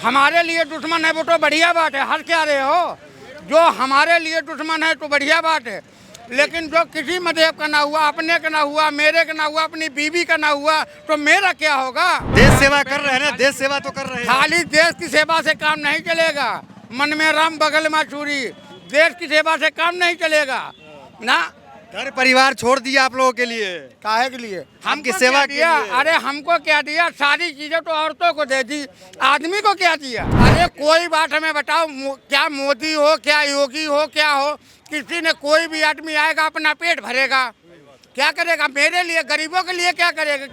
हमारे लिए दुश्मन है वो तो बढ़िया बात है, हर क्या रहे हो। जो हमारे लिए दुश्मन है तो बढ़िया बात है, लेकिन जो किसी मजहब का ना हुआ, अपने का ना हुआ, मेरे का ना हुआ, अपनी बीवी का ना हुआ, तो मेरा क्या होगा। देश सेवा कर रहे हैं ना, देश सेवा तो कर रहे हैं। खाली देश की सेवा से काम नहीं चलेगा। मन में राम बगल में छुरी, देश की सेवा से काम नहीं चलेगा ना। घर परिवार छोड़ दिया आप लोगों के लिए, काहे के लिए? आपकी हमको सेवा क्या के दिया? लिए। अरे हमको क्या दिया? सारी चीजें तो औरतों को दे दी, आदमी को क्या दिया? अरे कोई बात हमें बताओ, क्या मोदी हो, क्या योगी हो, क्या हो, किसी ने कोई भी आदमी आएगा अपना पेट भरेगा, क्या करेगा? मेरे लिए, गरीबों के लिए क्या करेगा?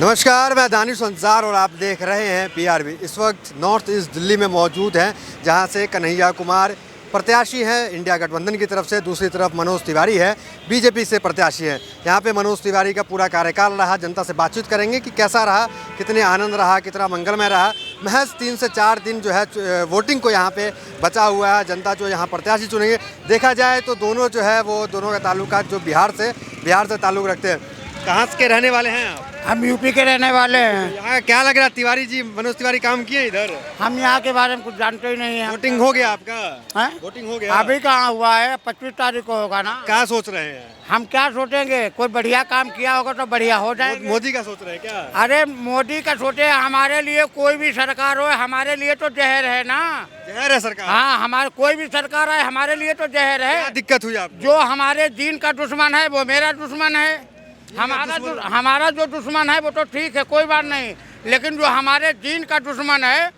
नमस्कार, मैं दानिश अंसार और आप देख रहे हैं PRB। इस वक्त नॉर्थ ईस्ट दिल्ली में मौजूद हैं, जहां से कन्हैया कुमार प्रत्याशी हैं इंडिया गठबंधन की तरफ से, दूसरी तरफ मनोज तिवारी है बीजेपी से प्रत्याशी हैं। यहाँ पे मनोज तिवारी का पूरा कार्यकाल रहा, जनता से बातचीत करेंगे कि कैसा रहा, कितने आनंद रहा, कितना मंगलमय रहा। महज 3 से 4 दिन जो है वोटिंग को यहाँ पे बचा हुआ है, जनता जो यहाँ प्रत्याशी चुनेंगे। देखा जाए तो दोनों जो है वो दोनों का ताल्लुकात जो बिहार से ताल्लुक़ रखते हैं। कहाँ के रहने वाले हैं आप? हम यूपी के रहने वाले हैं। यहाँ क्या लग रहा है, तिवारी जी, मनोज तिवारी काम किए इधर? हम यहाँ के बारे में कुछ जानते ही नहीं है। वोटिंग हो गया आपका? हैं? वोटिंग हो गया? अभी कहाँ हुआ है? 25 तारीख को होगा ना। क्या सोच रहे हैं? हम क्या सोचेंगे? कोई बढ़िया काम किया होगा तो बढ़िया हो जाएगा। मोदी का सोच रहे हैं क्या? अरे मोदी का सोचे, हमारे लिए कोई भी सरकार हो, हमारे लिए तो जहर है ना। जहर है सरकार? हाँ, हमारे कोई भी सरकार है हमारे लिए तो जहर क्या है। दिक्कत हुई आपको? जो हमारे दीन का दुश्मन है वो मेरा दुश्मन है। हमारा जो दुश्मन है वो तो ठीक है, कोई बात नहीं, लेकिन जो हमारे दीन का दुश्मन है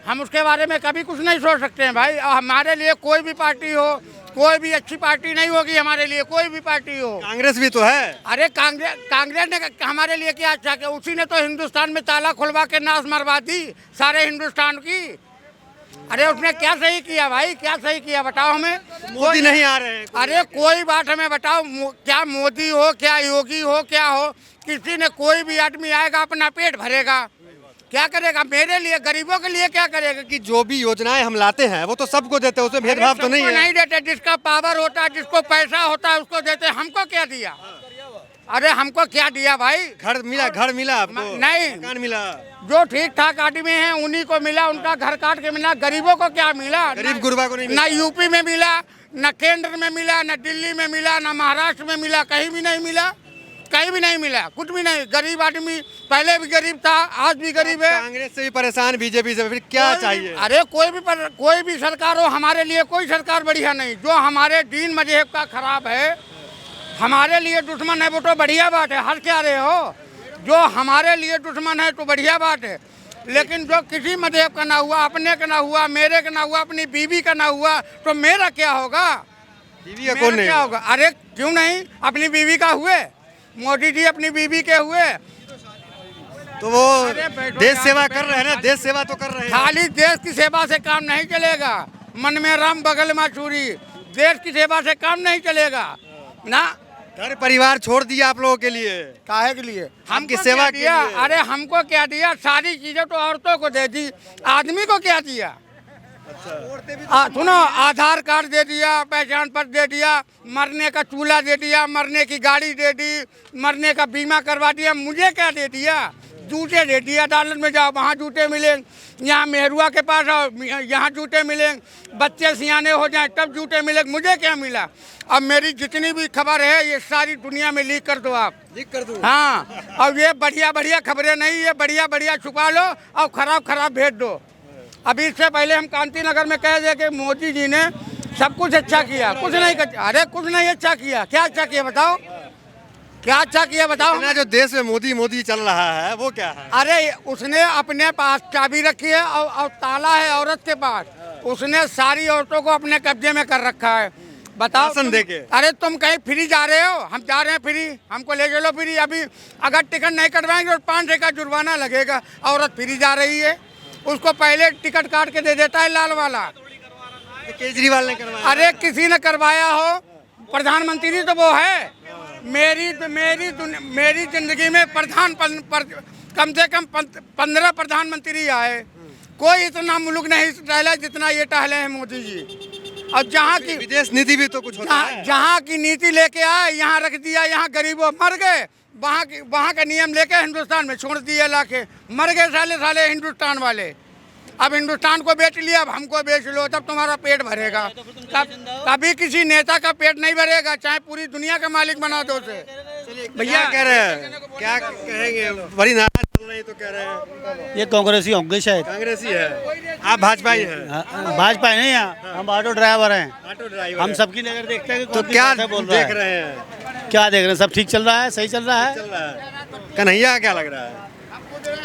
हम उसके बारे में कभी कुछ नहीं सोच सकते हैं भाई। और हमारे लिए कोई भी पार्टी हो, कोई भी अच्छी पार्टी नहीं होगी हमारे लिए, कोई भी पार्टी हो। कांग्रेस भी तो है। अरे कांग्रेस ने हमारे लिए क्या अच्छा किया? उसी ने तो हिंदुस्तान में ताला खुलवा के नाश मरवा दी सारे हिंदुस्तान की। अरे उसने क्या सही किया भाई, क्या सही किया बताओ हमें? मोदी नहीं आ रहे हैं। अरे कोई बात हमें बताओ, क्या मोदी हो, क्या योगी हो, क्या हो, किसी ने कोई भी आदमी आएगा अपना पेट भरेगा, क्या करेगा? मेरे लिए, गरीबों के लिए क्या करेगा? कि जो भी योजनाएं हम लाते हैं वो तो सबको देते हैं, उसमें भेदभाव तो नहीं है। नहीं देते, जिसका पावर होता है, जिसको पैसा होता है उसको देते। हमको क्या दिया? अरे हमको क्या दिया भाई? घर मिला आपको? नहीं, मकान मिला? जो ठीक ठाक आदमी हैं उन्हीं को मिला, उनका घर काट के मिला। गरीबों को क्या मिला? गरीब गुरबा को नहीं मिला। ना यूपी में मिला, न केंद्र में मिला, न दिल्ली में मिला, न महाराष्ट्र में मिला, कहीं भी नहीं मिला, कहीं भी नहीं मिला, कुछ भी नहीं। गरीब आदमी पहले भी गरीब था, आज भी गरीब है। कांग्रेस से भी परेशान, बीजेपी से, फिर क्या चाहिए? अरे कोई भी सरकार हो, हमारे लिए कोई सरकार बढ़िया नहीं। जो हमारे दीन मजहब का खराब है, हमारे लिए दुश्मन है वो तो बढ़िया बात है, हर क्या रहे हो। जो हमारे लिए दुश्मन है तो बढ़िया बात है, लेकिन जो किसी मजहब का ना हुआ, अपने का ना हुआ, मेरे का ना हुआ, अपनी बीवी का ना हुआ, तो मेरा क्या होगा? बीवी का कौन नहीं क्या होगा? अरे क्यों नहीं, अपनी बीवी का हुए, मोदी जी अपनी बीवी के हुए, तो वो देश सेवा कर रहे हैं ना, देश सेवा तो कर रहे हैं। खाली देश की सेवा से काम नहीं चलेगा। मन में राम बगल में छुरी, देश की सेवा से काम नहीं चलेगा ना। घर परिवार छोड़ दिया आप लोगों के लिए, काहे के लिए? हमकी सेवा के लिए। अरे हमको क्या दिया? सारी चीजें तो औरतों को दे दी, आदमी को क्या दिया? सुनो, आधार कार्ड दे दिया, पहचान पत्र दे दिया, मरने का चूल्हा दे दिया, मरने की गाड़ी दे दी, मरने का बीमा करवा दिया। मुझे क्या दे दिया? जूते दे दिया, अदालत में जाओ वहाँ जूते मिलेंगे, यहाँ मेहरुआ के पास आओ यहाँ जूते मिलेंगे, बच्चे सियाने हो जाएं तब जूते मिलेंगे। मुझे क्या मिला? अब मेरी जितनी भी खबर है ये सारी दुनिया में लीक कर दो, आप लीक कर दो। हाँ, अब ये बढ़िया बढ़िया खबरें नहीं, ये बढ़िया बढ़िया छुपा लो और खराब भेज दो। अभी इससे पहले हम कांति नगर में कह दे कि मोदी जी ने सब कुछ अच्छा किया, कुछ नहीं कर। अरे कुछ नहीं अच्छा किया, क्या अच्छा किया बताओ? क्या अच्छा किया बताओ? जो देश में मोदी चल रहा है वो क्या है? अरे उसने अपने पास चाबी रखी है और ताला है औरत के पास। उसने सारी औरतों को अपने कब्जे में कर रखा है। बताओ देके। अरे तुम कहीं फ्री जा रहे हो? हम जा रहे हैं फ्री, हमको ले चलो फ्री। अभी अगर टिकट नहीं कटवाएंगे तो 500 का जुर्माना लगेगा। औरत फ्री जा रही है, उसको पहले टिकट काट के दे देता है लाल वाला। केजरीवाल ने करवाया? अरे किसी ने करवाया हो, प्रधानमंत्री तो वो है। मेरी जिंदगी में कम से कम 15 प्रधानमंत्री आए, कोई इतना मुल्क नहीं टहला जितना ये टहले हैं मोदी जी। और जहाँ की विदेश नीति भी तो कुछ होता है। जहाँ की नीति लेके आए यहाँ रख दिया, यहाँ गरीबों मर गए, वहाँ का नियम लेके हिंदुस्तान में छोड़ दिए लाके, मर गए साले हिंदुस्तान वाले। अब हिंदुस्तान को बेच लिया, अब हमको बेच लो, तब तुम्हारा पेट भरेगा। कभी किसी नेता का पेट नहीं भरेगा, चाहे पूरी दुनिया का मालिक बना दो उसे। भैया कह रहे हैं, क्या कहेंगे? बड़ी नाराज चल रही तो कह रहे हैं ये कांग्रेसी होंगे शायद। कांग्रेसी है, आप भाजपा ही हैं? भाजपा नहीं है, हम ऑटो ड्राइवर हैं। ऑटो ड्राइवर हम हैं। सबकी नजर देखते हैं कि तो कौन क्या किस बात बोल रहा देख है। रहे हैं? क्या देख रहे हैं? सब ठीक चल रहा है, सही चल रहा है। चल रहा है। कन्हैया का क्या लग रहा है?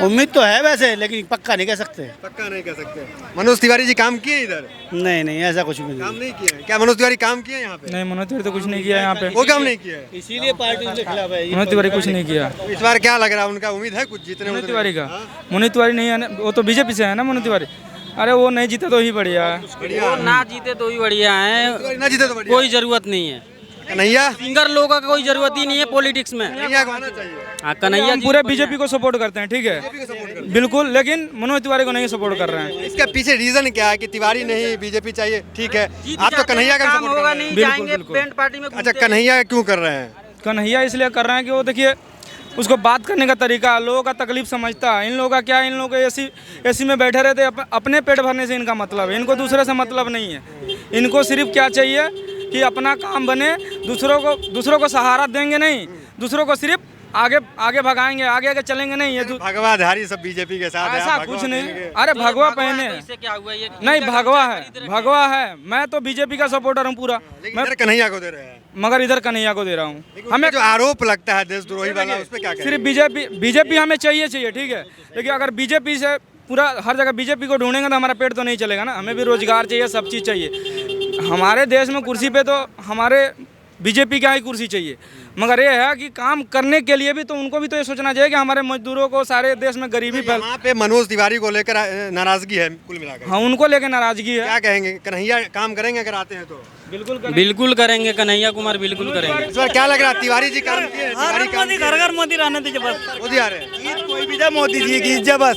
उम्मीद तो है वैसे, लेकिन पक्का नहीं कह सकते। पक्का नहीं कह सकते। मनोज तिवारी जी काम किए इधर? नहीं, ऐसा कुछ भी काम नहीं। नहीं किए? क्या मनोज तिवारी काम किए यहाँ पे? नहीं, मनोज तिवारी तो कुछ नहीं किया यहाँ पे। वो काम नहीं किए? इसीलिए पार्टी के खिलाफ है। मनोज तिवारी कुछ नहीं किया। इस बार क्या लग रहा है, उनका उम्मीद है कुछ जीतने? मनोज तिवारी का, मनोज तिवारी नहीं है, वो तो बीजेपी से है ना मनोज तिवारी। अरे वो नहीं जीते तो ही बढ़िया है। बढ़िया। ना जीते तो ही बढ़िया है, ना जीते तो बढ़िया। कोई जरूरत नहीं है। कन्हैया? सिंगर लोगों का कोई जरूरत ही नहीं है पॉलिटिक्स में। कन्हैया को आना चाहिए। हाँ, कन्हैया हम जी पूरे बढ़िया बीजेपी को सपोर्ट करते हैं, ठीक है, बिल्कुल, लेकिन मनोज तिवारी को नहीं सपोर्ट कर रहे हैं। इसका पीछे रीजन क्या है कि तिवारी नहीं बीजेपी चाहिए? ठीक है, जीत आप तो जाते कन्हैया का हैं, काम सपोर्ट कर होगा रहे हैं। नहीं, बिल्कुल, जाएंगे बिल्कुल। बैंड पार्टी में अच्छा, घूमते कन्हैया क्यों कर रहे हैं? कन्हैया इसलिए कर रहे हैं कि वो देखिए उसको बात करने का तरीका, लोगों का तकलीफ समझता है। इन लोगों का क्या है, इन लोगों को एसी में बैठे रहते, अपने पेट भरने से इनका मतलब है, इनको दूसरे से मतलब नहीं है। इनको सिर्फ क्या चाहिए कि अपना काम बने, दूसरों को सहारा देंगे नहीं, दूसरों को सिर्फ आगे भगाएंगे, आगे चलेंगे नहीं। ये भगवाधारी सब बीजेपी के साथ है, ऐसा आप कुछ भगवा नहीं। कहेंगे। अरे भगवा हैं। पहने, तो इससे क्या हुआ ये? नहीं भगवा है। मैं तो बीजेपी का सपोर्टर हूँ पूरा, लेकिन इधर कन्हैया को दे रहे हैं। मगर इधर कन्हैया को दे रहा हूँ। हमें हमें जो आरोप लगता है देशद्रोही वाला, उस पे क्या कहेंगे? सिर्फ बीजेपी हमें चाहिए, ठीक है, लेकिन अगर बीजेपी से पूरा हर जगह बीजेपी को ढूंढेंगे तो हमारा पेट तो नहीं चलेगा ना। हमें भी रोजगार चाहिए, सब चीज़ चाहिए। हमारे देश में कुर्सी पे तो हमारे बीजेपी का ही कुर्सी चाहिए, मगर ये है कि काम करने के लिए भी तो उनको भी तो ये सोचना चाहिए कि हमारे मजदूरों को, सारे देश में गरीबी फैल। यहाँ पे मनोज तिवारी को लेकर नाराजगी है कुल मिलाकर। हाँ, उनको लेकर नाराजगी है। क्या कहेंगे? कन्हैया काम करेंगे अगर आते हैं तो? बिल्कुल करेंगे, कन्हैया कुमार बिल्कुल करेंगे। इस बार क्या लग रहा है, तिवारी जी काम किए? तिवारी काम किए? घर मोदी रहने दीजिए बस। मोदी आ रहे हैं। कोई भी जाए मोदी जी की इज्जत बस।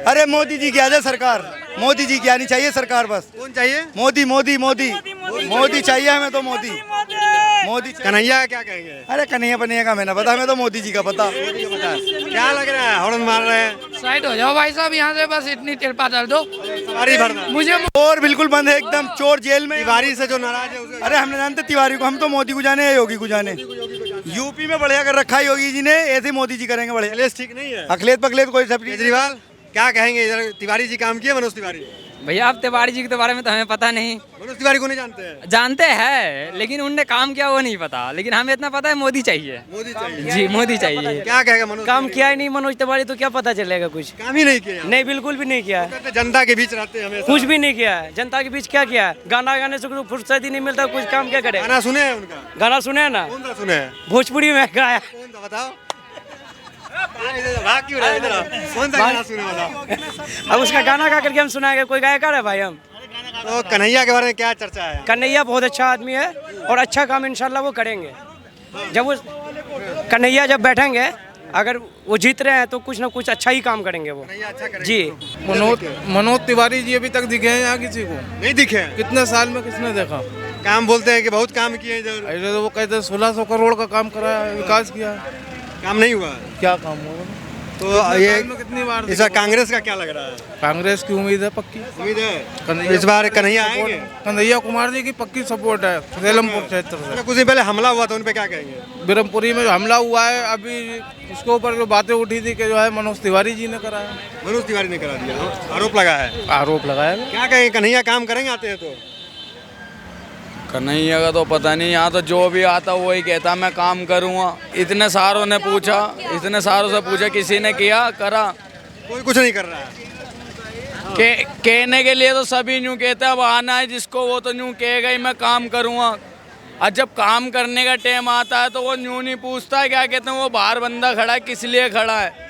अरे मोदी जी की आ जाए सरकार, मोदी जी की आनी चाहिए सरकार बस। कौन चाहिए? मोदी चाहिए हमें तो मोदी। कन्हैया क्या कहेंगे? अरे कन्हैया बनिया का हमें ना पता, हमें तो मोदी जी का पता। क्या लग रहा है, हॉर्न मार रहे हैं? साइड हो जाओ भाई साहब, यहाँ से बस इतनी तिरपा डाल दो तिवारी भरना। मुझे। और बिल्कुल बंद है एकदम, चोर जेल में। तिवारी से जो नाराज है उसका। अरे हमने जानते तिवारी को, हम तो मोदी को जाने या योगी को जाने। यूपी में बढ़िया कर रखा है योगी जी ने, ऐसे मोदी जी करेंगे बढ़िया। अखिलेश ठीक नहीं है? अखिलेश पखलेश कोई सब केजरीवाल क्या कहेंगे? इधर तिवारी जी काम किए? मनोज तिवारी? भैया आप तिवारी जी के बारे में तो हमें पता नहीं। मनोज तिवारी को नहीं जानते हैं? जानते हैं, लेकिन उनने काम किया वो नहीं पता। लेकिन हमें इतना पता है मोदी चाहिए। मोदी चाहिए। जी, मोदी चाहिए। क्या कहेगा मनोज? काम किया ही नहीं मनोज तिवारी तो क्या पता चलेगा कुछ? काम ही नहीं किया। नहीं, बिल्कुल भी नहीं किया है, कहते जनता के बीच रहते हैं हमेशा। कुछ भी नहीं किया है। जनता के बीच क्या किया है? गाना गाने से कुछ फुर्सत ही नहीं मिलता, कुछ काम क्या करे? गाना सुने हैं उनका? गाना सुने हैं ना, कौन सा सुने हैं? भोजपुरी में गाया। कौन सा बताओ? भाग क्यों रहे इधर आओ। कौन सा गाना सुने बताओ? अब उसका गाना गा करके हम सुनाएंगे, कोई गायकार है भाई? हम तो कन्हैया के बारे में क्या चर्चा है? कन्हैया बहुत अच्छा आदमी है और अच्छा काम इंशाल्लाह वो करेंगे। जब वो कन्हैया जब बैठेंगे, अगर वो जीत रहे हैं तो कुछ ना कुछ अच्छा ही काम करेंगे वो। कन्हैया अच्छा करेंगे। जी, मनोज तिवारी जी अभी तक दिखे हैं यहाँ किसी को? नहीं दिखे हैं। कितने साल में किसने देखा? काम बोलते हैं कि बहुत काम किए इधर। ऐसे तो वो कहते हैं 1600 करोड़ का काम कराया, विकास किया। काम नहीं हुआ। क्या काम हुआ? तो ये साल में कितनी बार इस बार कांग्रेस का क्या लग रहा है? कांग्रेस की उम्मीद है पक्की। उम्मीद है कन्हैया इस बार कन्हैया आएंगे? कन्हैया कुमार जी की पक्की सपोर्ट है सेलमपुर क्षेत्र से। कुछ दिन पहले हमला हुआ था, उन पे क्या कहेंगे? बिरमपुरी में जो हमला हुआ है, अभी उसके ऊपर जो बातें उठी थी कि जो है मनोज तिवारी जी ने कराया, मनोज तिवारी ने करा दिया, आरोप लगा है। आरोप लगाया। क्या कहेंगे? कन्हैया काम करेंगे आते हैं तो? कन्हैया का तो पता नहीं, यहाँ तो जो भी आता वही कहता मैं काम करूँगा। इतने सारों ने पूछा, इतने सारों से पूछा, किसी ने किया करा? कोई कुछ नहीं कर रहा है। कहने के लिए तो सभी यूँ कहते हैं, अब आना है जिसको वो तो यूँ कहेगा ही मैं काम करूँगा। और जब काम करने का टाइम आता है तो वो यूँ नहीं पूछता है, क्या कहते हैं वो बाहर बंदा खड़ा है, किस लिए खड़ा है?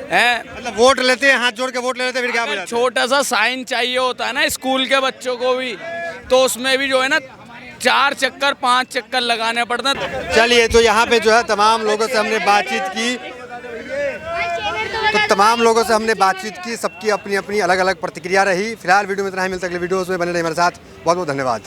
मतलब वोट लेते हैं, हाथ जोड़ के वोट ले लेते हैं, फिर क्या बजाते हैं? छोटा सा साइन चाहिए होता है ना स्कूल के बच्चों को भी, तो उसमें भी जो है ना 4 चक्कर 5 चक्कर लगाने पड़ते हैं। चलिए, तो यहाँ पे जो है तमाम लोगों से हमने बातचीत की, सबकी अपनी अपनी अलग अलग प्रतिक्रिया रही। फिलहाल वीडियो में इतना ही, मिलता है अगले वीडियोस में। बने रहिए हमारे साथ। बहुत बहुत धन्यवाद।